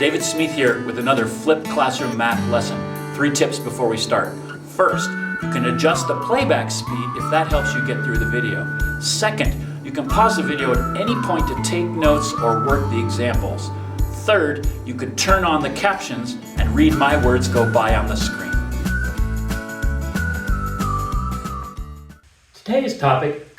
David Smith here with another flipped classroom math lesson. 3 tips before we start. First, you can adjust the playback speed if that helps you get through the video. Second, you can pause the video at any point to take notes or work the examples. Third, you can turn on the captions and read my words go by on the screen. Today's topic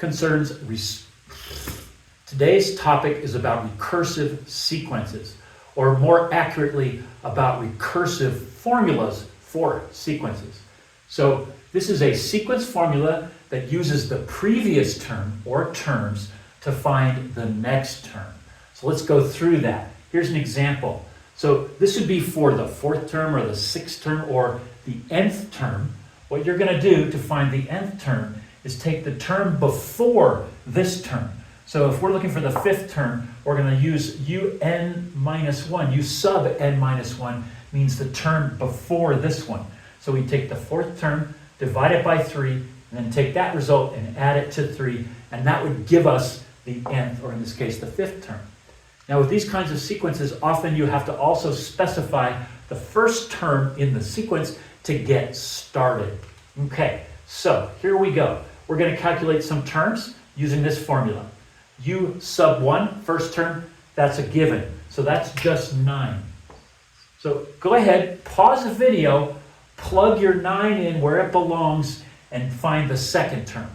is about recursive sequences, or more accurately, about recursive formulas for sequences. So this is a sequence formula that uses the previous term or terms to find the next term. So let's go through that. Here's an example. So this would be for the 4th term or the 6th term or the nth term. What you're going to do to find the nth term is take the term before this term. So if we're looking for the 5th term, we're going to use un minus 1. U sub n minus 1 means the term before this one. So we take the 4th term, divide it by 3, and then take that result and add it to 3, and that would give us the nth, or in this case, the 5th term. Now with these kinds of sequences, often you have to also specify the first term in the sequence to get started. Okay, so here we go. We're going to calculate some terms using this formula. U sub 1, first term, that's a given. So that's just 9. So go ahead, pause the video, plug your 9 in where it belongs, and find the second term.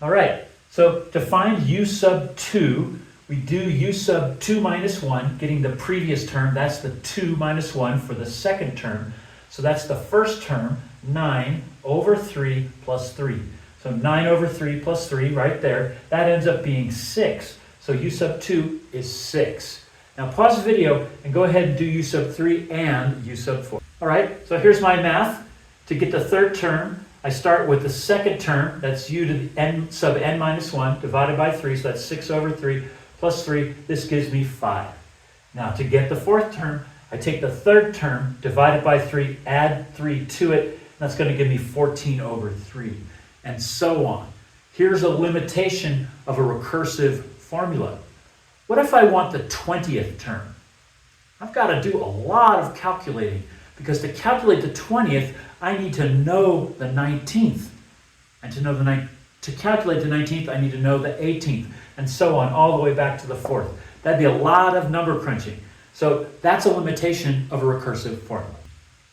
All right, so to find U sub 2, we do U sub 2 minus 1, getting the previous term. That's the 2 minus 1 for the second term. So that's the first term, 9 over 3 plus 3. So 9 over 3 plus 3 right there, that ends up being 6. So U sub 2 is 6. Now pause the video and go ahead and do U sub 3 and U sub 4. All right, so here's my math. To get the 3rd term, I start with the 2nd term, that's U to the n sub n minus 1 divided by 3, so that's 6 over 3 plus 3. This gives me 5. Now to get the 4th term, I take the 3rd term, divide it by 3, add 3 to it, and that's going to give me 14 over 3. And so on. Here's a limitation of a recursive formula. What if I want the 20th term? I've got to do a lot of calculating, because to calculate the 20th, I need to know the 19th. And to calculate the 19th, I need to know the 18th, and so on, all the way back to the 4th. That'd be a lot of number crunching. So that's a limitation of a recursive formula.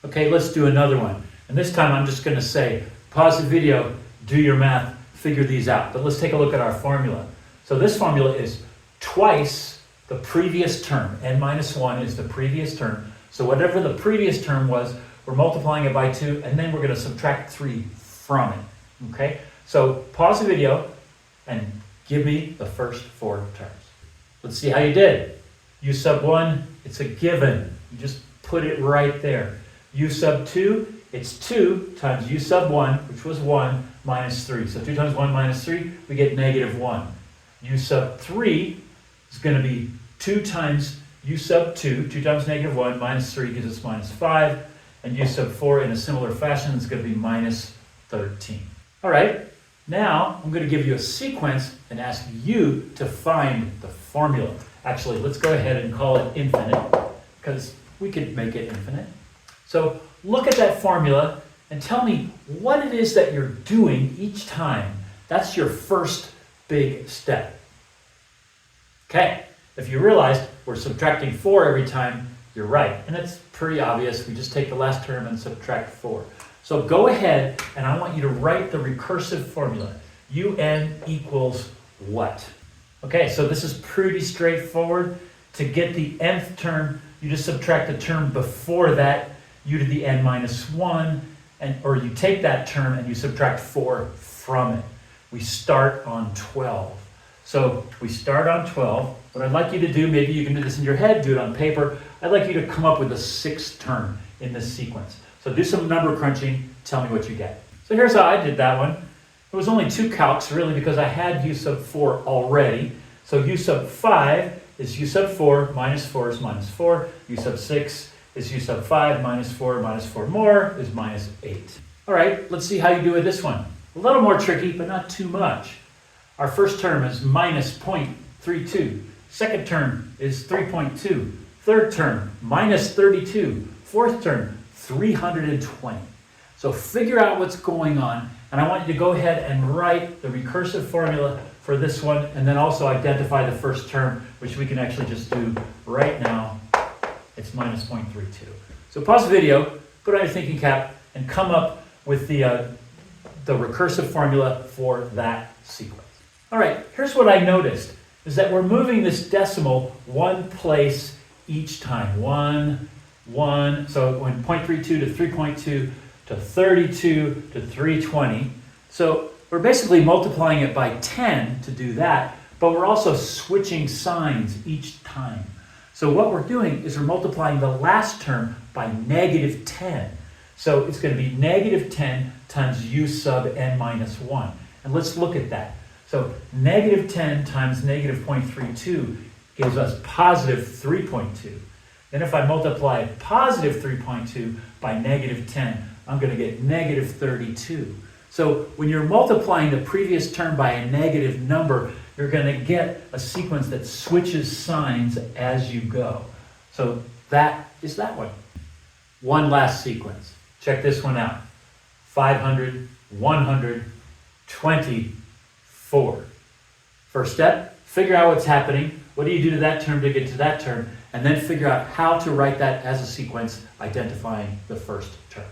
Okay, let's do another one. And this time I'm just going to say, pause the video, do your math, figure these out. But let's take a look at our formula. So this formula is twice the previous term. N minus 1 is the previous term. So whatever the previous term was, we're multiplying it by 2, and then we're going to subtract 3 from it. Okay? So pause the video and give me the first 4 terms. Let's see how you did. U sub 1, it's a given. You just put it right there. U sub 2, it's 2 times U sub 1, which was 1, minus 3. So 2 times 1 minus 3, we get negative 1. U sub 3 is going to be 2 times U sub 2. 2 times negative 1 minus 3 gives us minus 5. And U sub 4 in a similar fashion is going to be minus 13. All right, now I'm going to give you a sequence and ask you to find the formula. Actually, let's go ahead and call it infinite, because we could make it infinite. So look at that formula and tell me what it is that you're doing each time. That's your first big step. Okay, if you realized we're subtracting 4 every time, you're right. And it's pretty obvious. We just take the last term and subtract 4. So go ahead and I want you to write the recursive formula. Un equals what? Okay, so this is pretty straightforward. To get the nth term, you just subtract the term before that, u to the n minus 1, or you take that term and you subtract 4 from it. We start on 12. So we start on 12. What I'd like you to do, maybe you can do this in your head, do it on paper. I'd like you to come up with the 6th term in this sequence. So do some number crunching, tell me what you get. So here's how I did that one. It was only 2 calcs really, because I had u sub 4 already. So u sub 5 is u sub 4 minus 4 is minus 4. U sub 6 is u sub 5 minus 4 more is minus 8. All right, let's see how you do with this one. A little more tricky, but not too much. Our first term is minus 0.32. Second term is 3.2. Third term, minus 32. Fourth term, 320. So figure out what's going on, and I want you to go ahead and write the recursive formula for this one, and then also identify the first term, which we can actually just do right now. It's minus 0.32. So pause the video, put on your thinking cap, and come up with the recursive formula for that sequence. All right, here's what I noticed, is that we're moving this decimal one place each time. 1, 1, so when 0.32 to 3.2 to 32 to 320. So we're basically multiplying it by 10 to do that, but we're also switching signs each time. So what we're doing is we're multiplying the last term by negative 10. So it's going to be negative 10 times u sub n minus 1. And let's look at that. So negative 10 times negative 0.32 gives us positive 3.2. Then if I multiply positive 3.2 by negative 10, I'm going to get negative 32. So when you're multiplying the previous term by a negative number, you're going to get a sequence that switches signs as you go. So that is that one. One last sequence. Check this one out. 500, 100, 24. First step, figure out what's happening. What do you do to that term to get to that term? And then figure out how to write that as a sequence, identifying the first term.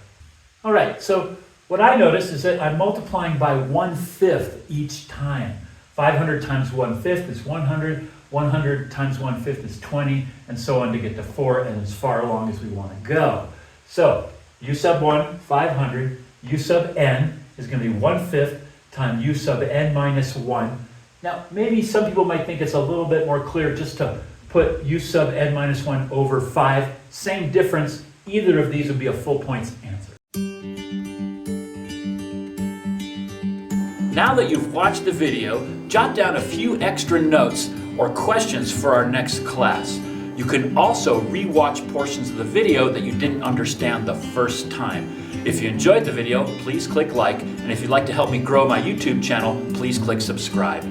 All right, so what I noticed is that I'm multiplying by 1/5 each time. 500 times 1/5 is 100, 100 times 1/5 is 20, and so on to get to 4, and as far along as we want to go. So u sub 1, 500, u sub n is going to be 1/5 times u sub n minus 1. Now, maybe some people might think it's a little bit more clear just to put u sub n minus 1 over 5. Same difference. Either of these would be a full points answer. Now that you've watched the video, jot down a few extra notes or questions for our next class. You can also re-watch portions of the video that you didn't understand the first time. If you enjoyed the video, please click like, and if you'd like to help me grow my YouTube channel, please click subscribe.